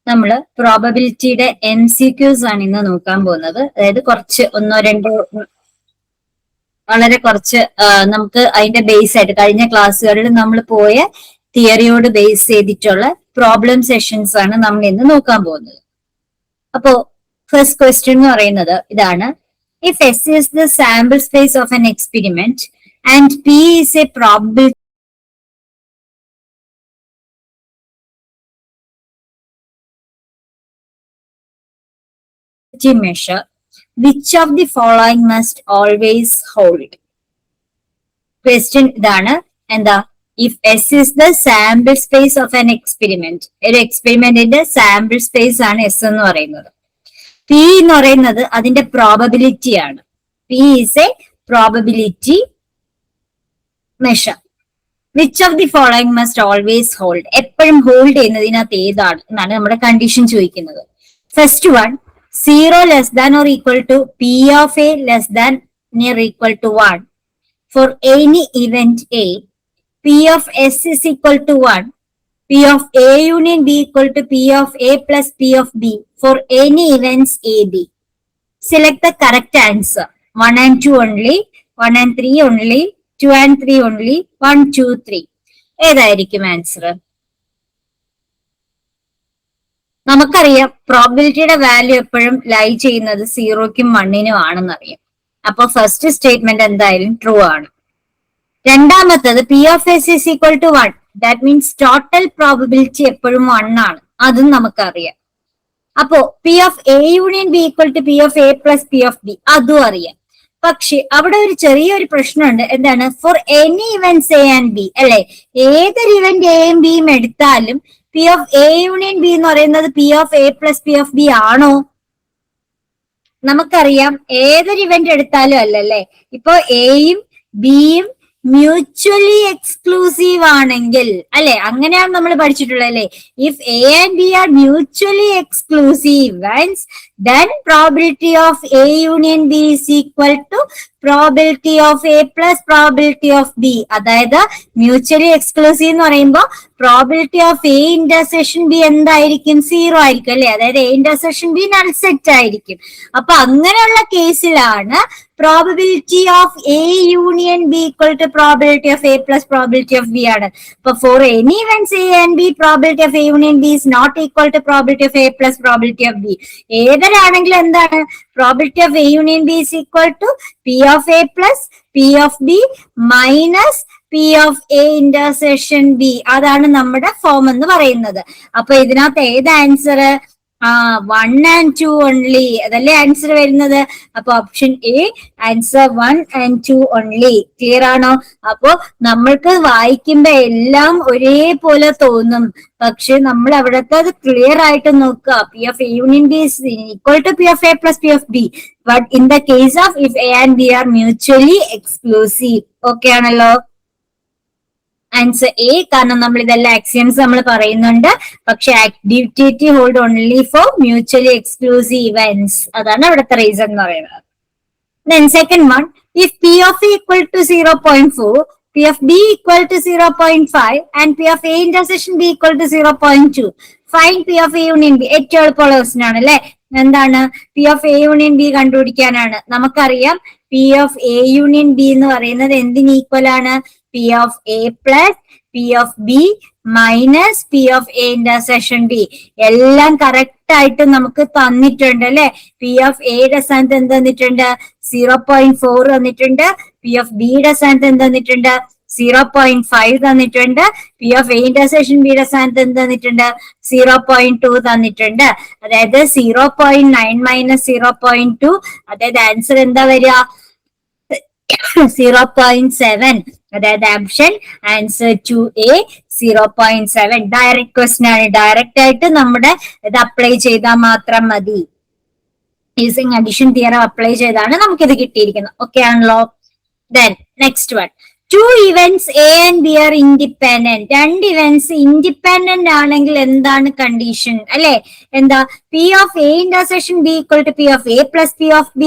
നമ്മള് പ്രോബബിലിറ്റിയുടെ MCQs ആണ് ഇന്ന് നോക്കാൻ പോകുന്നത്. അതായത് കുറച്ച് ഒന്നോ രണ്ടോ വളരെ കുറച്ച് നമുക്ക് അതിന്റെ ബേസ് ആയിട്ട് കഴിഞ്ഞ ക്ലാസ്സുകളിൽ നമ്മൾ പോയ തിയറിയോട് ബേസ് ചെയ്തിട്ടുള്ള പ്രോബ്ലം സെഷൻസ് ആണ് നമ്മൾ ഇന്ന് നോക്കാൻ പോകുന്നത്. അപ്പോ ഫസ്റ്റ് ക്വസ്റ്റ്യൻ എന്ന് പറയുന്നത് ഇതാണ്: if S is the sample space of N experiment and P is A probability measure, which of the following must always hold? Question ഇതാണ്, എന്താ? If S is the sample space of an experiment, ഒരു എക്സ്പെരിമെന്റിന്റെ sample space ആണ് S എന്ന് പറയുന്നത്. P എന്ന് പറയുന്നത് അതിന്റെ probability ആണ്. P is a probability measure. Which of the following must always hold? എപ്പോഴും ഹോൾഡ് ചെയ്യുന്നതിനകത്ത് ഏതാണ് എന്നാണ് നമ്മുടെ കണ്ടീഷൻ ചോദിക്കുന്നത്. First one, 0 less than or equal to P of A less than near equal to 1. For any event A, P of S is equal to 1. P of A union B equal to P of A plus P of B for any events AB. Select the correct answer. 1 and 2 only, 1 and 3 only, 2 and 3 only, 1, 2, 3. ഏതായിരിക്കും answer? നമുക്കറിയാം പ്രോബിലിറ്റിയുടെ value എപ്പോഴും ലൈ ചെയ്യുന്നത് 0ക്കും 1നും ആണെന്നറിയാം. അപ്പൊ first statement എന്തായാലും true ആണ്. രണ്ടാമത്തത് P of S is equal to 1. That means total probability എപ്പോഴും 1 ആണ്. അതും നമുക്കറിയാം. അപ്പോ P of A union B equal to P of A plus P of B, അതും അറിയാം. പക്ഷെ അവിടെ ഒരു ചെറിയൊരു പ്രശ്നമുണ്ട്. എന്താണ്? Four any events A and B, അല്ലെ? ഏതൊരു ഇവന്റ് എയും ബിയും എടുത്താലും P of A union B എന്ന് പറയുന്നത് P of A plus P of B ആണോ? നമുക്കറിയാം ഏതൊരു ഇവന്റ് എടുത്താലും അല്ലല്ലേ. ഇപ്പൊ എയും ബിയും മ്യൂച്വലി എക്സ്ക്ലൂസീവ് ആണെങ്കിൽ, അല്ലെ? അങ്ങനെയാണ് നമ്മൾ പഠിച്ചിട്ടുള്ളത്, അല്ലെ? If A and B R mutually exclusive then probability of A union B is equal to probability of A plus probability of B. അതായത് മ്യൂച്വലി എക്സ്ക്ലൂസീവ് എന്ന് പറയുമ്പോൾ probability of A intersection B എന്തായിരിക്കും? 0 ആയിരിക്കും, അല്ലെ? അതായത് A intersection B null set ആയിരിക്കും. അപ്പൊ അങ്ങനെയുള്ള കേസിലാണ് probability of A union B equal to probability of A plus probability of B ആണ്. അപ്പൊ for any events A and B, probability of A union B is not equal to probability of A plus probability of B. ഏതൊരാണെങ്കിലും എന്താണ്? Probability of A union B is equal to P of A plus P of B minus P of A intersection B. അതാണ് നമ്മുടെ form എന്ന് പറയുന്നത്. അപ്പൊ ഇതിനകത്ത് ഏത് answer? 1 and 2 only, അതല്ലേ answer വരുന്നത്. അപ്പൊ option A answer 1 and 2 only. Clear ആണോ? അപ്പോ നമ്മൾക്ക് വായിക്കുമ്പോ എല്ലാം ഒരേപോലെ തോന്നും, പക്ഷെ നമ്മൾ അവിടത്തെ അത് ക്ലിയർ ആയിട്ട് നോക്കുക. P of A union B is equal to P of A plus P of B, but in the case of if A and B are mutually exclusive. Okay ആണല്ലോ? Answer A. കാരണം നമ്മൾ ഇതെല്ലാം axioms നമ്മൾ പറയുന്നുണ്ട്, പക്ഷെ activity hold only for mutually exclusive events. അതാണ് അവിടുത്തെ reason എന്ന് പറയുന്നത്. Then second one, if P of A equal to 0.4, P of B equal to 0.5 and P of A intersection B equal to 0.2, find P of A union B. ഏറ്റവും എളുപ്പമുള്ള question ആണ്, അല്ലെ? എന്താണ്? P of A union B കണ്ടുപിടിക്കാനാണ്. നമുക്കറിയാം P of A union B എന്ന് പറയുന്നത് എന്തിന് equal ആണ്? P of A plus P of B minus P of A intersection B. എല്ലാം കറക്റ്റ് ആയിട്ട് നമുക്ക് തന്നിട്ടുണ്ട്, അല്ലെ? P of A യുടെ സ്ഥാനത്ത് എന്ത് തന്നിട്ടുണ്ട്? 0.4 തന്നിട്ടുണ്ട്. P of B യുടെ സ്ഥാനത്ത് എന്ത് തന്നിട്ടുണ്ട്? 0.5 തന്നിട്ടുണ്ട്. P of A intersection B യുടെ സ്ഥാനത്ത് എന്ത് തന്നിട്ടുണ്ട്? 0.2 തന്നിട്ടുണ്ട്. അതായത് 0.9 മൈനസ് 0.2, അതായത് ആൻസർ എന്താ വരിക? 0.7. അതായത് option answer 2A 0.7. Direct question ആണ്. ഡയറക്റ്റ് ആയിട്ട് നമ്മുടെ ഇത് അപ്ലൈ ചെയ്താൽ മാത്രം മതി. യൂസിങ് അഡിഷൻ തിയറം അപ്ലൈ ചെയ്താണ് നമുക്കിത് കിട്ടിയിരിക്കുന്നത്. ഓക്കെ ആണല്ലോ? Then next one, 2 events A and B are independent. 2 events independent ആണെങ്കിൽ എന്താണ് കണ്ടീഷൻ? അല്ലെ? എന്താ? P of A intersection B equal to P of A plus P of B,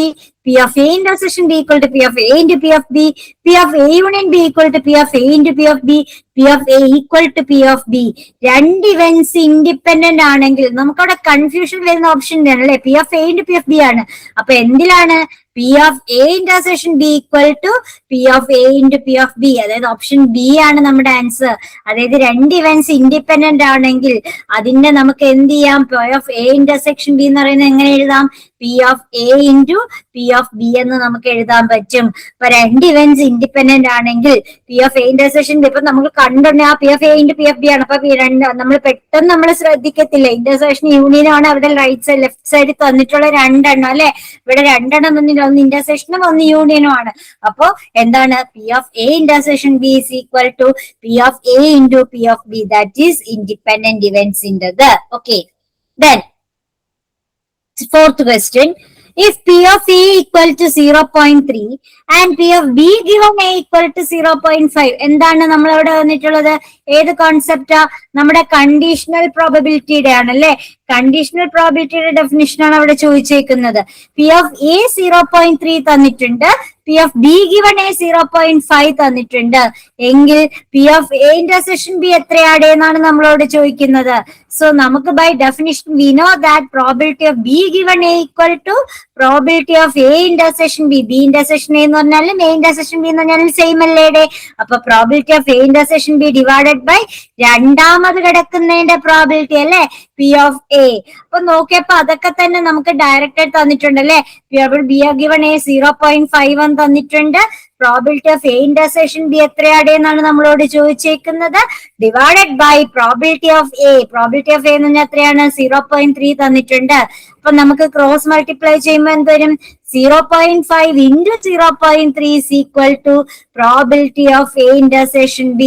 P of A intersection B equal to P of A into P of B, P of A union B equal to P of A into P of B, P of A equal to P of B. രണ്ട് events independent ആണെങ്കിൽ നമുക്കവിടെ confusion വരുന്ന option അല്ലേ, P of A into P of B ആണ്. അപ്പൊ എന്തിലാണ് P of A intersection B equal to P of A into P of B, അതായത് option B ആണ് നമ്മുടെ ആൻസർ. അതായത് രണ്ട് ഇവന്റ്സ് ഇൻഡിപെൻഡന്റ് ആണെങ്കിൽ അതിന്റെ നമുക്ക് എന്ത് ചെയ്യാം, P of A intersection B എന്ന് പറയുന്നത് എങ്ങനെ എഴുതാം, P of A into P of B എന്ന് നമുക്ക് എഴുതാൻ പറ്റും. അപ്പൊ രണ്ട് ഇവന്റ്സ് ഇൻഡിപെൻഡന്റ് ആണെങ്കിൽ P of A intersection ഇപ്പൊ നമുക്ക് കണ്ടുണ്ട് ആ P of A into P of B ആണ്. അപ്പൊ നമ്മൾ പെട്ടെന്ന് നമ്മൾ ശ്രദ്ധിക്കത്തില്ല, ഇന്റർസെക്ഷൻ യൂണിയൻ ആണ് അവിടെ റൈറ്റ് സൈഡ് ലെഫ്റ്റ് സൈഡിൽ തന്നിട്ടുള്ള രണ്ടെണ്ണം അല്ലെ, ഇവിടെ രണ്ടെണ്ണം തന്നിട്ട് ഒന്ന് ഇന്റർസെക്ഷനും ഒന്ന് യൂണിയനും ആണ്. അപ്പോ എന്താണ് P of A intersection B is equal to P of A into P of B, that is independent events ൻ്റെത്. Okay, then fourth question, if P of A equal to 0.3 and P of B given A equal to 0.5, എന്താണ് നമ്മളവിടെ വന്നിട്ടുള്ളത്, ഏത് കോൺസെപ്റ്റാ, നമ്മുടെ conditional പ്രോബബിലിറ്റിയുടെ ആണല്ലേ. Conditional പ്രോബബിലിറ്റിയുടെ definition ആണ് അവിടെ ചോദിച്ചേക്കുന്നത്. P of A 0.3 തന്നിട്ടുണ്ട്, P of B given A 0.5 തന്നിട്ടുണ്ട് എങ്കിൽ P of A intersection B എത്രയാണ് എന്നാണ് നമ്മളോട് ചോദിക്കുന്നത്. സോ നമുക്ക് by definition we know that probability of B given A equal to probability of A intersection B. B intersection A എന്ന് പറഞ്ഞാലും A intersection B എന്ന് പറഞ്ഞാലും സെയിം അല്ലേടെ. അപ്പൊ probability of A intersection B divided by രണ്ടാമത് കിടക്കുന്നതിന്റെ probability അല്ലെ, P of A. അപ്പൊ നോക്കിയപ്പോ അതൊക്കെ തന്നെ നമുക്ക് ഡയറക്റ്റ് ആയിട്ട് തന്നിട്ടുണ്ട് അല്ലെ. B given A 0.5 തന്നിട്ടുണ്ട്, probability of A intersection B എത്രയാണ് എന്നാണ് നമ്മളോട് ചോദിച്ചേക്കുന്നത്, divided by probability of A. Probability of A എന്ന് പറഞ്ഞാൽ എത്രയാണ്, 0.3 തന്നിട്ടുണ്ട്. അപ്പൊ നമുക്ക് ക്രോസ് മൾട്ടിപ്ലൈ ചെയ്യുമ്പോൾ എന്ത് വരും, 0.5 into 0.3 is equal to probability of A intersection B.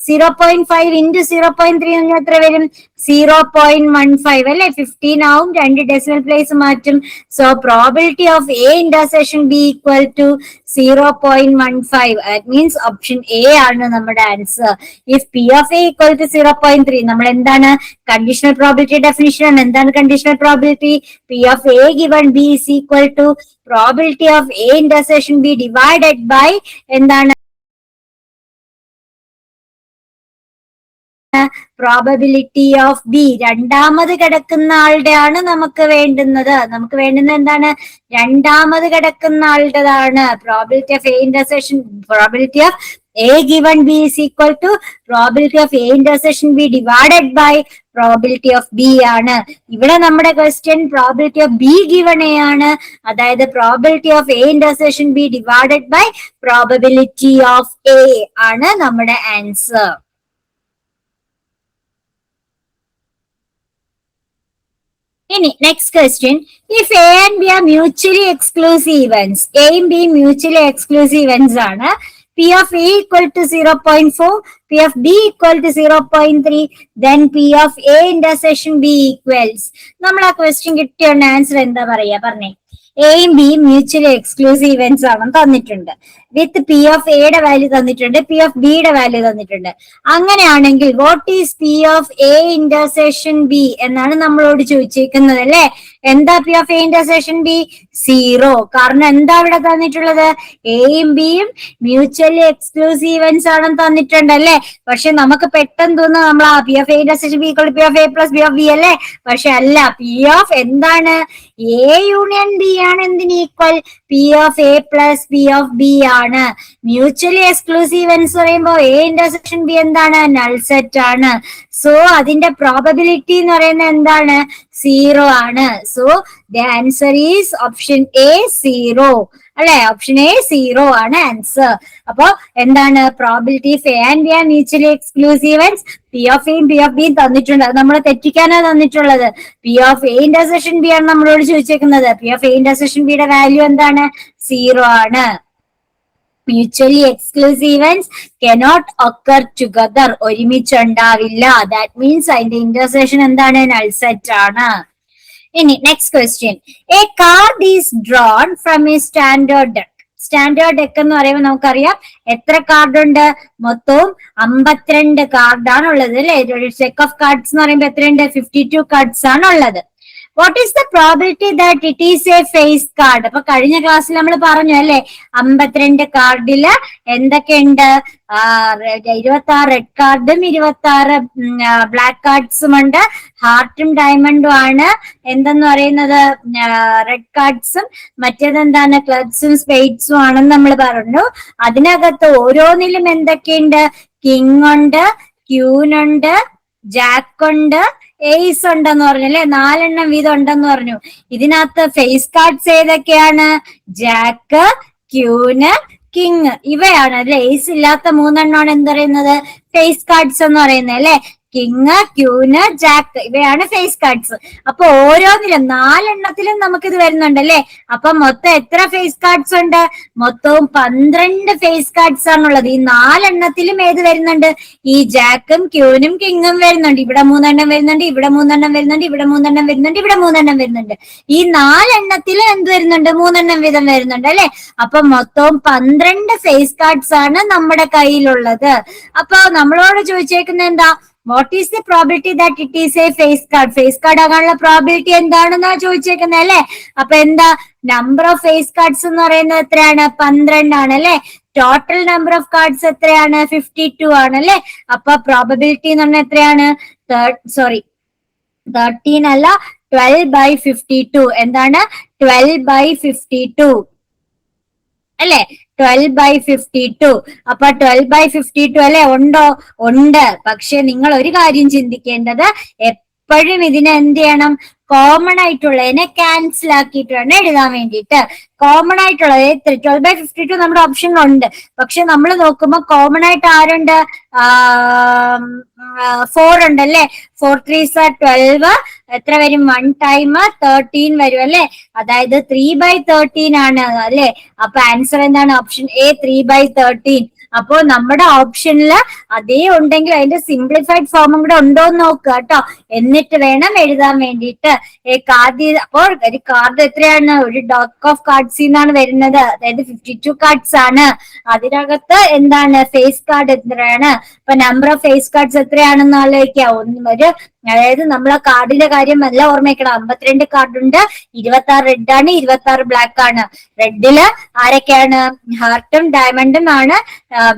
0.5 into 0.3 എന്ന് എത്ര വരും, 0.15 അല്ലെ, 15 ആവും, രണ്ട് ഡെസിമൽ പ്ലേസ് മാറ്റും. So probability of A intersection B equal to 0.15. That means option A ആണ് നമ്മുടെ answer. If P of A equal to 0.3, നമ്മൾ എന്താണ് കണ്ടീഷണൽ പ്രോബിലിറ്റി ഡെഫിനിഷൻ ആണ്. എന്താണ് conditional probability, P of A given B is equal to probability of A intersection B divided by എന്താണ് probability of B. രണ്ടാമത് കിടക്കുന്ന ആളുടെ ആണ് നമുക്ക് വേണ്ടുന്നത്. നമുക്ക് വേണ്ടുന്നത് എന്താണ്, രണ്ടാമത് കിടക്കുന്ന ആളുടേതാണ്. Probability of A intersection, probability of A given B is equal to probability of A intersection B divided by probability of B ആണ്. ഇവിടെ നമ്മുടെ question probability of B given A ആണ്, അതായത് probability of A intersection B divided by probability of A ആണ് നമ്മുടെ answer. ഇനി next question, if A and B are mutually exclusive events, A യും B mutually exclusive events ആണ്, P of A equal to 0.4, P of B equal to 0.3, then P of A intersection B equals. നമ്മൾ ആ question കിട്ടിയ answer എന്താ പറയാ, പറഞ്ഞേ. എയും ബിയും മ്യൂച്വലി എക്സ്ക്ലൂസീവ് ഇവന്റ്സ് ആണ് തന്നിട്ടുണ്ട്, വിത്ത് P of Aയുടെ വാല്യൂ തന്നിട്ടുണ്ട്, P of Bയുടെ വാല്യൂ തന്നിട്ടുണ്ട്. അങ്ങനെയാണെങ്കിൽ what is P of A intersection B എന്നാണ് നമ്മളോട് ചോദിച്ചിരിക്കുന്നത് അല്ലെ. എന്താ P of A intersection B? 0. കാരണം എന്താ ഇവിടെ തന്നിട്ടുള്ളത്, എയും ബിയും മ്യൂച്വലി എക്സ്ക്ലൂസീവ് ഇവന്റ്സ് ആണ് തന്നിട്ടുണ്ട് അല്ലെ. പക്ഷെ നമുക്ക് പെട്ടെന്ന് തോന്നുന്നു നമ്മൾ ആ P of A intersection B equal to P of A plus P of B അല്ലെ. പക്ഷെ അല്ല, P of എന്താണ്, A യൂണിയൻ B ആണ് എന്തിന് equal, P of A plus P of B ആണ്. മ്യൂച്വലി എക്സ്ക്ലൂസീവ് ഇവന്റ്സ് പറയുമ്പോൾ A intersection B എന്താണ്, null set ആണ്. സോ അതിന്റെ പ്രോബബിലിറ്റി എന്ന് പറയുന്നത് എന്താണ്, 0 ആണ്. So the answer is option A 0 അല്ലെ. ഓപ്ഷൻ എ 0 ആണ് ആൻസർ. അപ്പൊ എന്താണ് probability of A and B are mutually exclusive events, P of A P of B തന്നിട്ടുണ്ട്, അത് നമ്മൾ തെറ്റിക്കാനാണ് തന്നിട്ടുള്ളത്. P of A intersection B ആണ് നമ്മളോട് ചോദിച്ചേക്കുന്നത്. P of A intersection B യുടെ വാല്യൂ എന്താണ്, 0 ആണ്. Mutually exclusive events cannot occur together, ഒരുമിച്ചുണ്ടാവില്ല. ദാറ്റ് മീൻസ് അതിന്റെ ഇന്റർസെക്ഷൻ എന്താണ്, നൾ സെറ്റ് ആണ്. ഇനി next question, a card is drawn from a standard deck. Standard deck എന്ന് പറയുമ്പോൾ നമുക്കറിയാം എത്ര കാർഡ് ഉണ്ട്, മൊത്തവും 52 കാർഡാണ് ഉള്ളത് അല്ലെ. ഡെക്ക് ഓഫ് കാർഡ്സ് എന്ന് പറയുമ്പോൾ എത്രയുണ്ട്, 52 കാർഡ്സ് ആണ് ഉള്ളത്. What is the probability that it is a face card? അപ്പൊ കഴിഞ്ഞ ക്ലാസ്സിൽ നമ്മൾ പറഞ്ഞു അല്ലെ, 52 കാർഡില് എന്തൊക്കെയുണ്ട്? 26 റെഡ് കാർഡും 26 ബ്ലാക്ക് കാർഡ്സും ഉണ്ട്. ഹാർട്ടും ഡയമണ്ടും ആണ് എന്തെന്ന് പറയുന്നത് റെഡ് കാർഡ്സും, മറ്റേതെന്താണ് ക്ലബ്സും സ്പെയ്ഡ്സും ആണെന്ന് നമ്മൾ പറഞ്ഞു. അതിനകത്ത് ഓരോന്നിലും എന്തൊക്കെയുണ്ട്? കിങ് ഉണ്ട്, ക്യൂൻ ഉണ്ട്, ജാക്ക് ഉണ്ട്, എയ്സ് ഉണ്ടെന്ന് പറഞ്ഞു അല്ലെ, 4 വീതം ഉണ്ടെന്ന് പറഞ്ഞു. ഇതിനകത്ത് ഫേസ് കാർഡ്സ് ഏതൊക്കെയാണ്? ജാക്ക്, ക്യൂന്, കിങ് ഇവയാണ് അല്ലെ. എയ്സ് ഇല്ലാത്ത 3 എന്ത് പറയുന്നത്? ഫേസ് കാർഡ്സ് എന്ന് പറയുന്നത് അല്ലെ. കിങ്, ക്യൂന്, ജാക്ക് ഇവയാണ് ഫേസ് കാർഡ്സ്. അപ്പൊ ഓരോന്നിലും 4 നമുക്ക് ഇത് വരുന്നുണ്ട് അല്ലെ. അപ്പൊ മൊത്തം എത്ര ഫേസ് കാർഡ്സ് ഉണ്ട്? മൊത്തവും 12 ഫേസ് കാർഡ്സ് ആണുള്ളത്. ഈ 4 ഏത് വരുന്നുണ്ട്? ഈ ജാക്കും ക്യൂനും കിങ്ങും വരുന്നുണ്ട്. ഇവിടെ 3 വരുന്നുണ്ട്, ഇവിടെ 3 വരുന്നുണ്ട്, ഇവിടെ 3 വരുന്നുണ്ട്, ഇവിടെ 3 വരുന്നുണ്ട്. ഈ 4 എന്ത് വരുന്നുണ്ട്? 3 വീതം വരുന്നുണ്ട് അല്ലെ. അപ്പൊ മൊത്തവും 12 ഫേസ് കാർഡ്സ് ആണ് നമ്മുടെ കയ്യിലുള്ളത്. അപ്പൊ നമ്മളോട് ചോദിച്ചേക്കുന്നത് എന്താ? What is the probability that it is a face card? Face card ആകാനുള്ള പ്രോബിലിറ്റി എന്താണെന്നാ ചോദിച്ചേക്കുന്നത് അല്ലെ. അപ്പൊ എന്താ? നമ്പർ ഓഫ് ഫേസ് കാർഡ്സ് എന്ന് പറയുന്നത് എത്രയാണ്? 12 ആണ് അല്ലെ. ടോട്ടൽ നമ്പർ ഓഫ് കാർഡ്സ് എത്രയാണ്? 52 ആണ് അല്ലെ. അപ്പൊ പ്രോബിലിറ്റി എന്ന് പറഞ്ഞാൽ എത്രയാണ്? 13 അല്ല, 12/52. എന്താണ്? 12/52 അല്ലെ. 12/52. അപ്പൊ 12/52 അല്ലെ. ഉണ്ടോ? ഉണ്ട്. പക്ഷെ നിങ്ങൾ ഒരു കാര്യം ചിന്തിക്കേണ്ടത്, എപ്പോഴും ഇതിനെ എന്ത് ചെയ്യണം? കോമൺ ആയിട്ടുള്ളതിനെ ക്യാൻസൽ ആക്കിയിട്ട് വേണം എഴുതാൻ വേണ്ടിയിട്ട്. കോമൺ ആയിട്ടുള്ളത് 12/52 നമ്മുടെ ഓപ്ഷനിലുണ്ട്. പക്ഷെ നമ്മൾ നോക്കുമ്പോൾ കോമൺ ആയിട്ട് ആരുണ്ട്? 4 ഉണ്ടല്ലേ. 4 3s are 12. എത്ര വരും? 1 ടൈം 13 വരും അല്ലെ. അതായത് 3/13 ആണ് അല്ലെ. അപ്പൊ ആൻസർ എന്താണ്? Option A 3/13. അപ്പോ നമ്മുടെ ഓപ്ഷനില് അതേ ഉണ്ടെങ്കിൽ അതിന്റെ സിംപ്ലിഫൈഡ് ഫോമും കൂടെ ഉണ്ടോ എന്ന് നോക്കുക കേട്ടോ. എന്നിട്ട് വേണം എഴുതാൻ വേണ്ടിയിട്ട്. കാർഡ് അപ്പോൾ ഒരു കാർഡ് എത്രയാണ്? ഒരു ഡോക്ക് ഓഫ് കാർഡ്സ് എന്നാണ് വരുന്നത്. അതായത് 52 കാർഡ്സ് ആണ്. അതിനകത്ത് എന്താണ്? ഫേസ് കാർഡ് എത്രയാണ്? അപ്പൊ നമ്പർ ഓഫ് ഫേസ് കാർഡ്സ് എത്രയാണെന്ന് ആലോചിക്കുക. അതായത് നമ്മളെ കാർഡിന്റെ കാര്യം നല്ല ഓർമ്മിക്കണം. 52 കാർഡുണ്ട്. 26 റെഡ് ആണ്, 26 ബ്ലാക്ക് ആണ്. റെഡില് ആരൊക്കെയാണ്? ഹാർട്ടും ഡയമണ്ടും ആണ്.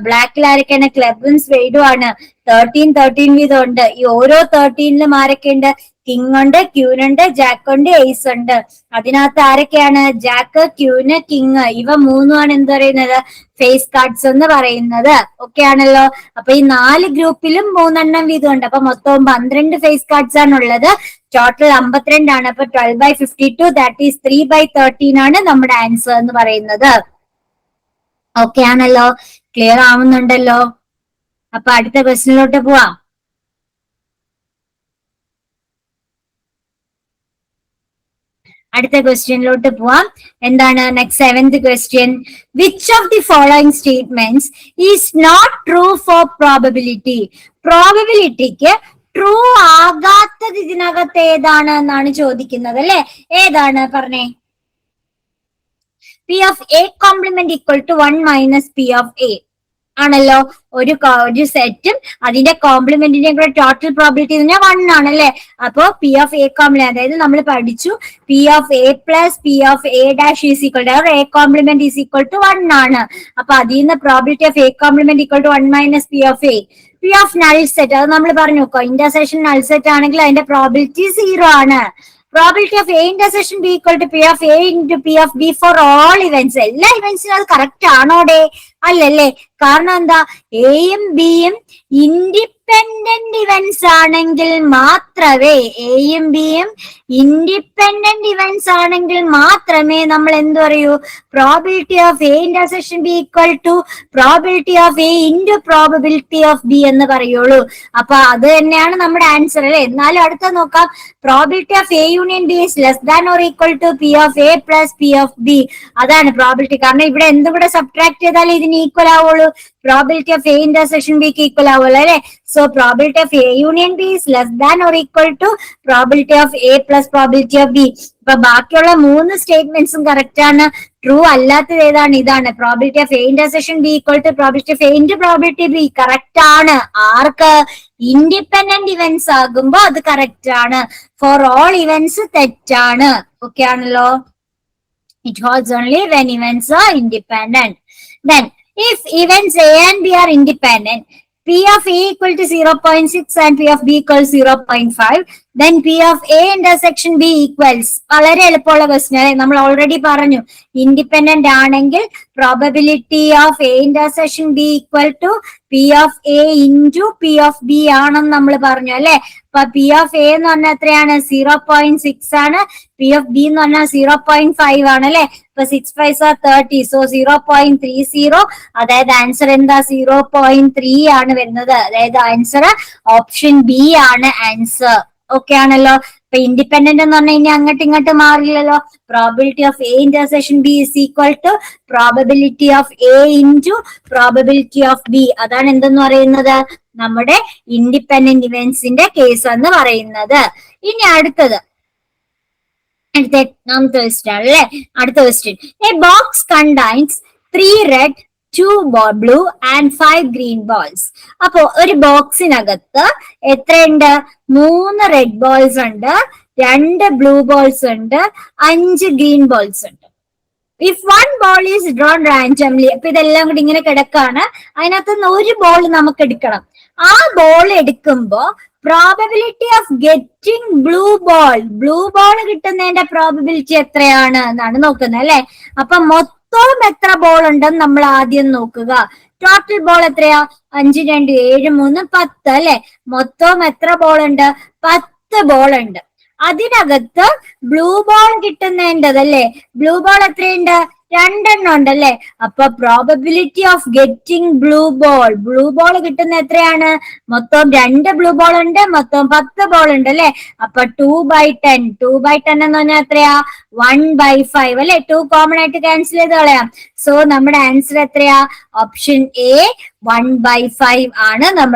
ബ്ലാക്കിൽ ആരൊക്കെയാണ്? ക്ലബും സ്പെയ്ഡും ആണ്. 13 വീതം ഉണ്ട്. ഈ ഓരോ 13ലും ആരൊക്കെ ഉണ്ട്? കിങ് ഉണ്ട്, ക്യൂൻ ഉണ്ട്, ജാക്ക് ഉണ്ട്, എയ്സ് ഉണ്ട്. അതിനകത്ത് ആരൊക്കെയാണ്? ജാക്ക്, ക്യൂന്, കിങ് ഇവ 3ആണ് എന്ത് പറയുന്നത്? ഫേസ് കാർഡ്സ് എന്ന് പറയുന്നത്. ഓക്കെ ആണല്ലോ. അപ്പൊ ഈ 4 ഗ്രൂപ്പിലും 3 വീതം ഉണ്ട്. അപ്പൊ മൊത്തം 12 ഫേസ് കാർഡ്സ് ആണുള്ളത്. ടോട്ടൽ 52 ആണ്. അപ്പൊ 12/52 ദാറ്റ് ഈസ് 3/13 ആണ് നമ്മുടെ ആൻസർ എന്ന് പറയുന്നത്. ഓക്കെ ആണല്ലോ. ക്ലിയർ ആവുന്നുണ്ടല്ലോ. അപ്പൊ അടുത്ത ക്വസ്റ്റ്യനിലോട്ട് പോവാം. അടുത്ത ക്വസ്റ്റ്യനിലോട്ട് പോവാം. എന്താണ്? Next 7th question. Which of the following statements is not true for probability? പ്രോബബിലിറ്റിക്ക് ട്രൂ ആകാത്തത് ഇതിനകത്ത് ഏതാണ് എന്നാണ് ചോദിക്കുന്നത് അല്ലെ. ഏതാണ്? പറഞ്ഞേ. P of A complement equal to 1 minus P of A ആണല്ലോ. ഒരു സെറ്റും അതിന്റെ കോംപ്ലിമെന്റിന്റെയും കൂടെ ടോട്ടൽ പ്രോബിലിറ്റി എന്ന് പറഞ്ഞാൽ 1 ആണല്ലേ. അപ്പോ പി ഓഫ് എ കോംപ്ലിമെന്റ്, അതായത് നമ്മൾ പഠിച്ചു P of A plus P of A dash is equal to A complement is equal to 1 ആണ്. അപ്പൊ അതിൽ നിന്ന് probability of A complement equal to 1 minus P of A. P of null set, അത് നമ്മൾ പറഞ്ഞു ഇന്റർസെക്ഷൻ നൾ സെറ്റ് ആണെങ്കിൽ അതിന്റെ probability 0 ആണ്. Probability of A intersection B equal to P of A into P of B for all events. എല്ലാ ഇവന്റ്സിനും അത് correct ആണോടെ? അല്ലല്ലേ. കാരണം എന്താ? എയും ബിയും ഇൻഡിപെൻഡന്റ് ഇവന്റ്സ് ആണെങ്കിൽ മാത്രമേ എയും ബിയും ഇൻഡിപെൻഡന്റ് ഇവന്റ്സ് ആണെങ്കിൽ മാത്രമേ നമ്മൾ എന്ത് പറയൂ? Probability of A intersection B equal to probability of A into probability of B എന്ന് പറയുള്ളൂ. അപ്പൊ അത് തന്നെയാണ് നമ്മുടെ ആൻസർ അല്ലെ. എന്നാലും അടുത്ത നോക്കാം. Probability of A union B is less than or equal to P of A plus P of B. അതാണ് പ്രോബിലിറ്റി. കാരണം ഇവിടെ എന്തും കൂടെ സബ്ട്രാക്ട് ചെയ്താൽ ഇതിന് ഈക്വൽ ആവുള്ളൂ. പ്രോബിലിറ്റി ഓഫ് എ ഇന്റർസെക്ഷൻ ബിക്ക് ഈക്വൽ ആവുള്ളൂ അല്ലെ. So probability of A union B is less than or equal to probability of A plus probability of B. ഇപ്പൊ ബാക്കിയുള്ള 3 സ്റ്റേറ്റ്മെന്റ്സും കറക്റ്റ് ആണ്. ട്രൂ അല്ലാത്തത് ഏതാണ്? ഇതാണ്. Probability of A intersection B equal to probability of A into probability B. Correct ആണ്. ആർക്ക്? Independent events ആകുമ്പോ അത് കറക്റ്റ് ആണ്. ഫോർ ഓൾ ഇവന്റ്സ് തെറ്റാണ്. ഓക്കെ ആണല്ലോ. It holds only when events are independent. Then, if events A and B are independent, P of A equal to 0.6 and P of B equals 0.5, then P of A intersection B equals. വളരെ എളുപ്പമുള്ള question. നമ്മൾ already പറഞ്ഞു, independent ആണെങ്കിൽ probability of A intersection B equal to P of A into P of B ആണെന്ന് നമ്മൾ പറഞ്ഞു അല്ലെ. അപ്പൊ പി ഓഫ് എ എന്ന് പറഞ്ഞാൽ എത്രയാണ്? 0.6 ആണ്. പി ഓഫ് ബി എന്ന് പറഞ്ഞാൽ 0.5 ആണ് അല്ലെ. ഇപ്പൊ 6 5 30, സോ 0.30. അതായത് ആൻസർ എന്താ? 0.3 ആണ് വരുന്നത്. അതായത് ആൻസർ ഓപ്ഷൻ ബി ആണ് ആൻസർ. ഓക്കെ ആണല്ലോ. ഇപ്പൊ ഇൻഡിപെൻഡന്റ് എന്ന് പറഞ്ഞു കഴിഞ്ഞാൽ അങ്ങോട്ട് ഇങ്ങോട്ട് മാറില്ലല്ലോ. Probability of A intersection B is equal to probability of A into probability of B. അതാണ് എന്തെന്ന് പറയുന്നത്? നമ്മുടെ ഇൻഡിപെൻഡന്റ് ഇവന്റ്സിന്റെ കേസ് എന്ന് പറയുന്നത്. ഇനി അടുത്തത് എട്ടാമത്തെ ക്വസ്റ്റ്യൻ അല്ലേ. അടുത്ത question, A box contains 3 red, 2 blue and 5 green balls. അപ്പോ ഒരു ബോക്സിനകത്ത് എത്രയുണ്ട്? 3 റെഡ് ബോൾസ് ഉണ്ട്, 2 ബ്ലൂ ബോൾസ് ഉണ്ട്, 5 ഗ്രീൻ ബോൾസ് ഉണ്ട്. If one ball is drawn randomly, അപ്പൊ ഇതെല്ലാം കൂടി ഇങ്ങനെ കിടക്കാണ്. അതിനകത്ത് നിന്ന് ഒരു ബോൾ നമുക്ക് എടുക്കണം. ആ ബോൾ എടുക്കുമ്പോ probability of getting blue ball കിട്ടുന്നതിന്റെ പ്രോബബിലിറ്റി എത്രയാണ് എന്നാണ് നോക്കുന്നത് അല്ലെ. അപ്പൊ മൊത്തം എത്ര ബോൾ ഉണ്ടെന്ന് നമ്മൾ ആദ്യം നോക്കുക. ടോട്ടൽ ബോൾ എത്രയാ? 5 2 7 3 10 അല്ലെ. മൊത്തം എത്ര ബോൾ ഉണ്ട്? 10 ബോൾ ഉണ്ട്. അതിനകത്ത് ബ്ലൂ ബോൾ കിട്ടുന്നതിൻ്റെതല്ലേ. ബ്ലൂ ബോൾ എത്രയുണ്ട്? 2 എണ്ണം ഉണ്ടല്ലേ. അപ്പൊ probability of getting blue ball കിട്ടുന്ന എത്രയാണ്? മൊത്തം 2 ബ്ലൂ ബോൾ ഉണ്ട്, മൊത്തം 10 ബോൾ ഉണ്ട് അല്ലെ. അപ്പൊ 2/10 എന്ന് പറഞ്ഞാൽ എത്രയാ? 1/5 അല്ലെ. 2 കോമൺ ആയിട്ട് ക്യാൻസൽ ചെയ്ത് കളയാം. സോ നമ്മുടെ ആൻസർ എത്രയാ? ഓപ്ഷൻ എ 1/5 ആണ് നമ്മുടെ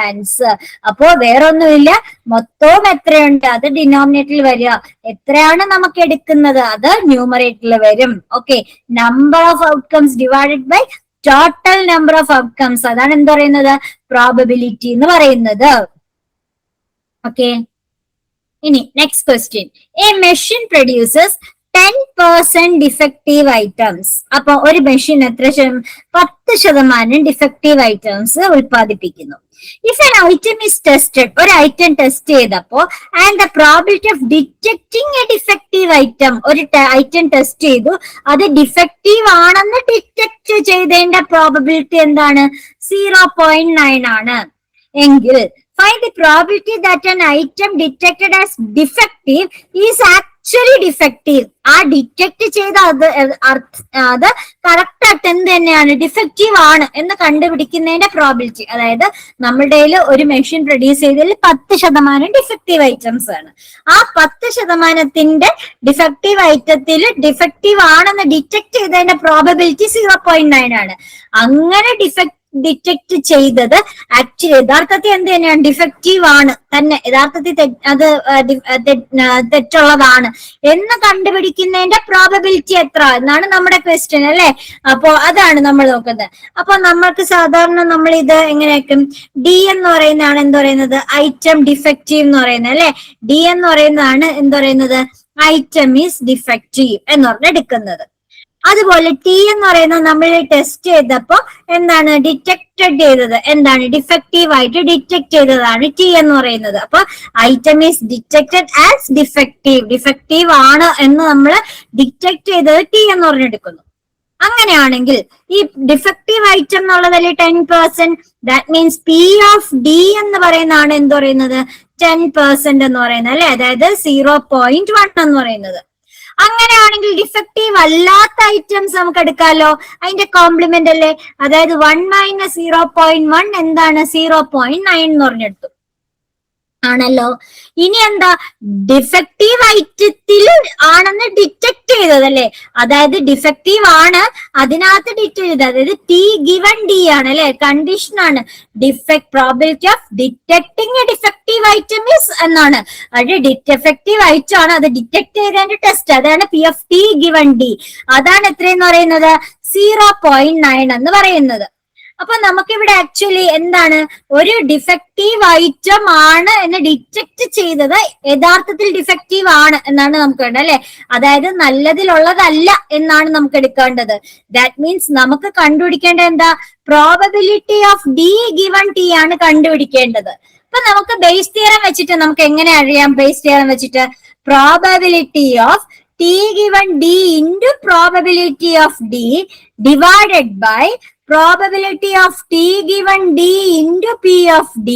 ആൻസർ. അപ്പോ വേറൊന്നുമില്ല, മൊത്തവും എത്രയുണ്ട് അത് ഡിനോമിനേറ്ററിൽ വരിക. എത്രയാണ് നമുക്ക് എടുക്കുന്നത് അത് ന്യൂമറേറ്ററിൽ വരും. Okay, number of outcomes divided by total number of outcomes. അതാണ് എന്ത് പറയുന്നത്? പ്രോബബിലിറ്റി എന്ന് പറയുന്നത്. ഓക്കെ, ഇനി next question, a machine produces 10% defective items. അപ്പൊ ഒരു മെഷീൻ എത്ര 10% ഡിഫക്റ്റീവ് ഐറ്റംസ് ഉൽപ്പാദിപ്പിക്കുന്നു. If an item is tested, ഒരു ഐറ്റം ടെസ്റ്റ് ചെയ്തപ്പോ and the probability of detecting a defective item, ഒരു ഐറ്റം ടെസ്റ്റ് ചെയ്തു, അത് ഡിഫക്റ്റീവ് ആണെന്ന് ഡിറ്റക്ട് ചെയ്തതിന്റെ പ്രോബിലിറ്റി എന്താണ്? 0.9 ആണ്. എങ്കിൽ find the probability that an item detected as defective is actually defective. ആ ഡിറ്റക്ട് ചെയ്ത അത് കറക്റ്റ് ആയിട്ട് എന്ത് തന്നെയാണ്? ഡിഫക്റ്റീവ് ആണ് എന്ന് കണ്ടുപിടിക്കുന്നതിന്റെ പ്രോബിലിറ്റി. അതായത് നമ്മളുടെ ഒരു മെഷീൻ പ്രൊഡ്യൂസ് ചെയ്തതിൽ 10% ഡിഫക്റ്റീവ് ഐറ്റംസ് ആണ്. ആ 10% ഡിഫക്റ്റീവ് ഐറ്റത്തിൽ ഡിഫക്റ്റീവ് ആണെന്ന് ഡിറ്റക്ട് ചെയ്തതിന്റെ പ്രോബിലിറ്റി 0.9 ആണ്. അങ്ങനെ ഡിറ്റക്ട് ചെയ്തത് ആക്ച്വലി യഥാർത്ഥത്തിൽ എന്ത് തന്നെയാണ്? ഡിഫക്റ്റീവ് ആണ് തന്നെ, യഥാർത്ഥത്തിൽ അത് തെറ്റുള്ളതാണ് എന്ന് കണ്ടുപിടിക്കുന്നതിന്റെ പ്രോബബിലിറ്റി എത്ര എന്നാണ് നമ്മുടെ ക്വസ്റ്റ്യൻ അല്ലെ. അപ്പോ അതാണ് നമ്മൾ നോക്കുന്നത്. അപ്പൊ നമ്മൾക്ക് സാധാരണ നമ്മൾ ഇത് എങ്ങനെയാക്കും? ഡി എന്ന് പറയുന്നതാണ് എന്ത് പറയുന്നത്? ഐറ്റം ഡിഫക്റ്റീവ് എന്ന് പറയുന്നത് അല്ലെ. ഡി എന്ന് പറയുന്നതാണ് എന്ത് പറയുന്നത്? ഐറ്റം ഈസ് ഡിഫക്റ്റീവ് എന്ന് പറഞ്ഞ് എടുക്കുന്നത്. അതുപോലെ ടി എന്ന് പറയുന്നത് നമ്മൾ ടെസ്റ്റ് ചെയ്തപ്പോ എന്താണ് ഡിറ്റക്റ്റഡ് ചെയ്തത്? എന്താണ്? ഡിഫക്റ്റീവ് ആയിട്ട് ഡിറ്റക്ട് ചെയ്തതാണ് ടി എന്ന് പറയുന്നത്. അപ്പൊ item is detected as defective ആണ് എന്ന് നമ്മൾ ഡിറ്റക്ട് ചെയ്തത് ടി എന്ന് പറഞ്ഞെടുക്കുന്നു. അങ്ങനെയാണെങ്കിൽ ഈ ഡിഫക്റ്റീവ് ഐറ്റം എന്നുള്ളതിൽ 10%, that means P of D എന്ന് പറയുന്നതാണ് എന്ത് പറയുന്നത്? 10% എന്ന് പറയുന്നത് അല്ലെ. അതായത് 0.1 എന്ന് പറയുന്നത്. അങ്ങനെയാണെങ്കിൽ ഡിഫക്റ്റീവ് അല്ലാത്ത ഐറ്റംസ് നമുക്ക് എടുക്കാമല്ലോ. അതിന്റെ കോംപ്ലിമെന്റ് അല്ലേ. അതായത് 1 - 0.1 എന്താണ്? 0.9 എന്ന് പറഞ്ഞെടുത്തു ആണല്ലോ. ഇനി എന്താ, ഡിഫക്റ്റീവ് ഐറ്റത്തിൽ ആണെന്ന് ഡിറ്റക്ട് ചെയ്തത് അല്ലെ, അതായത് ഡിഫക്റ്റീവ് ആണ് അതിനകത്ത് ഡിറ്റക്ട് ചെയ്തത്, അതായത് ടി ഗിവൺ ഡി ആണ് അല്ലെ, കണ്ടീഷൻ ആണ്. Probability of detecting a defective item is എന്നാണ്. അത് ഡിഫക്റ്റീവ് ഐറ്റം ആണ്, അത് ഡിറ്റക്ട് ചെയ്തതിന്റെ ടെസ്റ്റ്, അതാണ് P of T given D. അതാണ് എത്രയെന്ന് പറയുന്നത് 0.9 എന്ന് പറയുന്നത്. അപ്പൊ നമുക്കിവിടെ ആക്ച്വലി എന്താണ്, ഒരു ഡിഫക്റ്റീവ് ഐറ്റം ആണ് എന്ന് ഡിറ്റക്ട് ചെയ്തത് യഥാർത്ഥത്തിൽ ഡിഫക്റ്റീവ് ആണ് എന്നാണ് നമുക്ക് വേണ്ടത് അല്ലെ, അതായത് നല്ലതിലുള്ളതല്ല എന്നാണ് നമുക്ക് എടുക്കേണ്ടത്. ദാറ്റ് മീൻസ് നമുക്ക് കണ്ടുപിടിക്കേണ്ടത് എന്താ, probability of D given T ആണ് കണ്ടുപിടിക്കേണ്ടത്. അപ്പൊ നമുക്ക് ബേസ് തിയറം വെച്ചിട്ട് നമുക്ക് എങ്ങനെ അറിയാം, ബേസ് തിയറം വെച്ചിട്ട് probability of T given D into probability of D divided by probability of t given d into p of d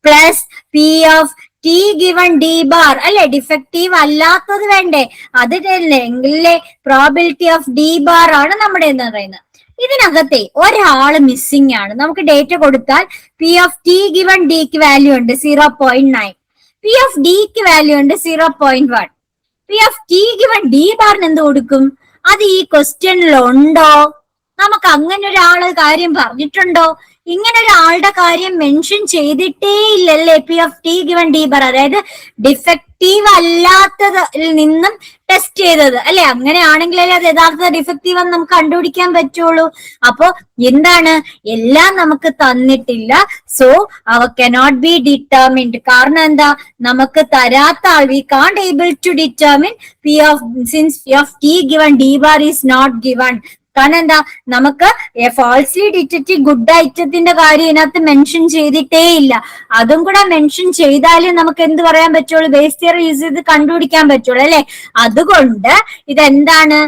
plus p of t given d bar അല്ലെ, defective അല്ലാത്തത് വേണ്ടേ, അത് എങ്കിലേ പ്രോബിലിറ്റി ഓഫ് d bar ആണ് നമ്മുടെ എന്ന് പറയുന്നത്. ഇതിനകത്തെ ഒരാള് മിസ്സിംഗ് ആണ്. നമുക്ക് ഡേറ്റ കൊടുത്താൽ p of t given d ക്ക് വാല്യൂ ഉണ്ട് 0.9, p of d ക്ക് വാല്യൂ ഉണ്ട് 0.1. p of t given d ബാറിന് എന്ത് കൊടുക്കും, അത് ഈ ക്വസ്റ്റ്യനിൽ ഉണ്ടോ, നമുക്ക് അങ്ങനെ ഒരാള് കാര്യം പറഞ്ഞിട്ടുണ്ടോ, ഇങ്ങനെ ഒരാളുടെ കാര്യം മെൻഷൻ ചെയ്തിട്ടേ ഇല്ലല്ലേ P of T given D bar, അതായത് ഡിഫക്റ്റീവ് അല്ലാത്തതിൽ നിന്നും ടെസ്റ്റ് ചെയ്തത് അല്ലെ, അങ്ങനെയാണെങ്കിലല്ലേ അത് യഥാർത്ഥ ഡിഫക്റ്റീവ് എന്ന് നമുക്ക് കണ്ടുപിടിക്കാൻ പറ്റുള്ളൂ. അപ്പോ എന്താണ്, എല്ലാം നമുക്ക് തന്നിട്ടില്ല, സോ അവ കനോട്ട് ബി ഡിറ്റർമിൻഡ്. കാരണം എന്താ, നമുക്ക് തരാത്ത ആൾ, we can't able to determine P of, since P of T given D bar is not given. കാരണം എന്താ, നമുക്ക് ഫാൾസ്ലി ഡിറ്റക്റ്റീവ് ഗുഡ് ഐറ്റത്തിന്റെ കാര്യം ഇതിനകത്ത് മെൻഷൻ ചെയ്തിട്ടേ ഇല്ല. അതും കൂടെ മെൻഷൻ ചെയ്താലേ നമുക്ക് എന്ത് പറയാൻ പറ്റുള്ളൂ, ബേസ് തിയറി യൂസ് ചെയ്ത് കണ്ടുപിടിക്കാൻ പറ്റുള്ളൂ അല്ലെ. അതുകൊണ്ട് ഇതെന്താണ്,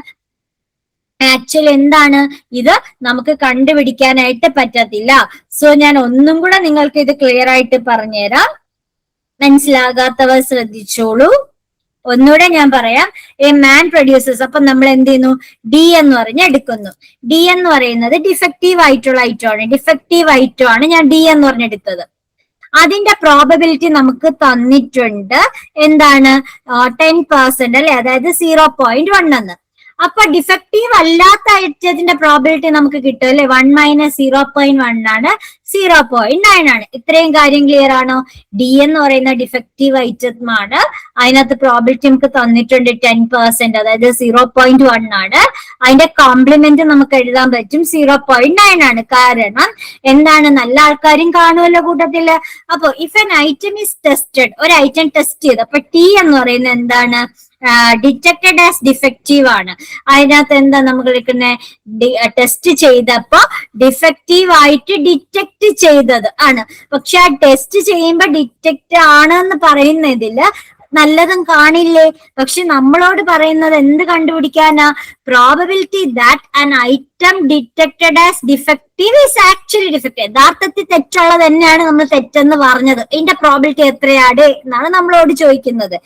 ആക്ച്വലി എന്താണ്, ഇത് നമുക്ക് കണ്ടുപിടിക്കാനായിട്ട് പറ്റത്തില്ല. സോ ഞാൻ ഒന്നും കൂടെ നിങ്ങൾക്ക് ഇത് ക്ലിയർ ആയിട്ട് പറഞ്ഞുതരാം, മനസ്സിലാകാത്തവർ ശ്രദ്ധിച്ചോളൂ. ഒന്നുകൂടെ ഞാൻ പറയാം, എ മാൻ പ്രൊഡ്യൂസേഴ്സ്, അപ്പൊ നമ്മൾ എന്ത് ചെയ്യുന്നു, ഡി എന്ന് പറഞ്ഞ് എടുക്കുന്നു. ഡി എന്ന് പറയുന്നത് ഡിഫക്റ്റീവ് ആയിട്ടുള്ള ഐറ്റം ആണ്, ഡിഫക്റ്റീവ് ഐറ്റം ആണ് ഞാൻ ഡി എന്ന് പറഞ്ഞെടുത്തത്. അതിന്റെ പ്രോബബിലിറ്റി നമുക്ക് തന്നിട്ടുണ്ട് എന്താണ്, 10% അല്ലെ, അതായത് 0.1 എന്ന്. അപ്പൊ ഡിഫക്റ്റീവ് അല്ലാത്ത ഐറ്റത്തിന്റെ പ്രോബിലിറ്റി നമുക്ക് കിട്ടും അല്ലെ, 1 - 0.1 ആണ്, 0.9 ആണ്. ഇത്രയും കാര്യം ക്ലിയർ ആണോ? ഡി എന്ന് പറയുന്ന ഡിഫക്റ്റീവ് ഐറ്റം ആണ്, അതിനകത്ത് പ്രോബിലിറ്റി നമുക്ക് തന്നിട്ടുണ്ട് 10%, അതായത് 0.1 ആണ്. അതിന്റെ കോംപ്ലിമെന്റ് നമുക്ക് എഴുതാൻ പറ്റും 0.9 ആണ്. കാരണം എന്താണ്, നല്ല ആൾക്കാരും കാണുമല്ലോ കൂട്ടത്തില്. അപ്പൊ if N item is tested, ഒരു ഐറ്റം ടെസ്റ്റ് ചെയ്ത്, അപ്പൊ ടി എന്ന് പറയുന്നത് എന്താണ്, ഡിറ്റക്റ്റഡ് ആസ് ഡിഫക്റ്റീവ് ആണ്. അതിനകത്ത് എന്താ നമ്മൾ എടുക്കുന്നത്, ടെസ്റ്റ് ചെയ്തപ്പോ ഡിഫക്റ്റീവ് ആയിട്ട് ഡിറ്റക്ട് ചെയ്തത് ആണ്. പക്ഷെ ആ ടെസ്റ്റ് ചെയ്യുമ്പോ ഡിറ്റക്ട് ആണെന്ന് പറയുന്നതില് നല്ലതും കാണില്ലേ. പക്ഷെ നമ്മളോട് പറയുന്നത് എന്ത് കണ്ടുപിടിക്കാനാ, probability that an item detected as defective is actually defective. യഥാർത്ഥത്തിൽ തെറ്റുള്ളത് തന്നെയാണ് നമ്മൾ തെറ്റെന്ന് പറഞ്ഞത്, ഇതിന്റെ പ്രോബിലിറ്റി എത്രയാണ് എന്നാണ് നമ്മളോട് ചോദിക്കുന്നത്.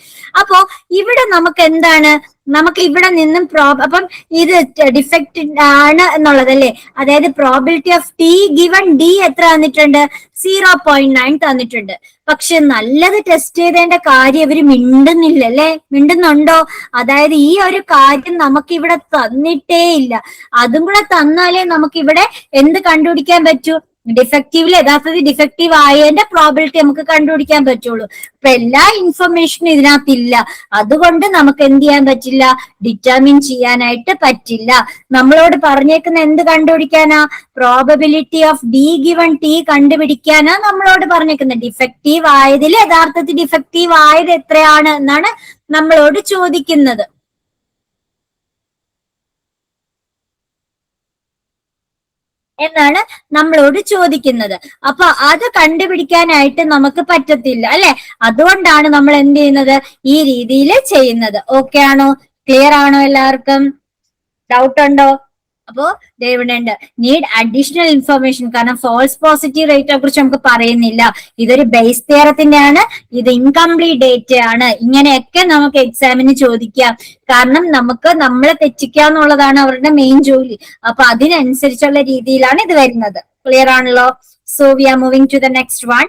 അപ്പോ ഇവിടെ നമുക്ക് എന്താണ്, നമുക്ക് ഇവിടെ നിന്നും അപ്പം ഇത് ഡിഫക്റ്റ് ആണ് എന്നുള്ളതല്ലേ, അതായത് probability of T given D എത്ര തന്നിട്ടുണ്ട്, 0.9 തന്നിട്ടുണ്ട്. പക്ഷെ നല്ലത് ടെസ്റ്റ് ചെയ്തതിന്റെ കാര്യം ഇവര് മിണ്ടുന്നില്ലല്ലേ, മിണ്ടുന്നുണ്ടോ? അതായത് ഈ ഒരു കാര്യം നമുക്ക് ഇവിടെ തന്നിട്ടേ ഇല്ല. അതും കൂടെ തന്നാലേ നമുക്ക് ഇവിടെ എന്ത് കണ്ടുപിടിക്കാൻ പറ്റൂ, ഡിഫക്റ്റീവിൽ യഥാർത്ഥത്തിൽ ഡിഫക്റ്റീവ് ആയതിന്റെ പ്രോബിലിറ്റി നമുക്ക് കണ്ടുപിടിക്കാൻ പറ്റുള്ളൂ. അപ്പൊ എല്ലാ ഇൻഫർമേഷനും ഇതിനകത്തില്ല, അതുകൊണ്ട് നമുക്ക് എന്ത് ചെയ്യാൻ പറ്റില്ല, ഡിറ്റർമിൻ ചെയ്യാനായിട്ട് പറ്റില്ല. നമ്മളോട് പറഞ്ഞേക്കുന്ന എന്ത് കണ്ടുപിടിക്കാനാ, probability of D given T കണ്ടുപിടിക്കാനാ നമ്മളോട് പറഞ്ഞേക്കുന്നത്. ഡിഫക്റ്റീവ് ആയതിൽ യഥാർത്ഥത്തിൽ ഡിഫക്റ്റീവ് ആയത് എത്രയാണ് എന്നാണ് നമ്മളോട് ചോദിക്കുന്നത്. എന്നാണ് നമ്മളോട് ചോദിക്കുന്നത്. അപ്പൊ അത് കണ്ടുപിടിക്കാനായിട്ട് നമുക്ക് പറ്റത്തില്ല അല്ലെ. അതുകൊണ്ടാണ് നമ്മൾ എന്ത് ചെയ്യുന്നത്, ഈ രീതിയിൽ ചെയ്യുന്നത്. ഓക്കെ ആണോ, ക്ലിയർ ആണോ എല്ലാവർക്കും? ഡൗട്ട് ഉണ്ടോ? അപ്പോ ദേവിനുണ്ട് നീഡ് അഡീഷണൽ ഇൻഫർമേഷൻ. കാരണം ഫോൾസ് പോസിറ്റീവ് റേറ്റിനെ കുറിച്ച് നമുക്ക് പറയുന്നില്ല, ഇതൊരു ബേസ് തിയറത്തിന്റെ ആണ്, ഇത് ഇൻകംപ്ലീറ്റ് ഡേറ്റ ആണ്. ഇങ്ങനെയൊക്കെ നമുക്ക് എക്സാമിന് ചോദിക്കാം. കാരണം നമുക്ക് നമ്മളെ തെറ്റിക്കുക എന്നുള്ളതാണ് അവരുടെ മെയിൻ ജോലി. അപ്പൊ അതിനനുസരിച്ചുള്ള രീതിയിലാണ് ഇത് വരുന്നത്. ക്ലിയർ ആണല്ലോ? So we are moving to the next one.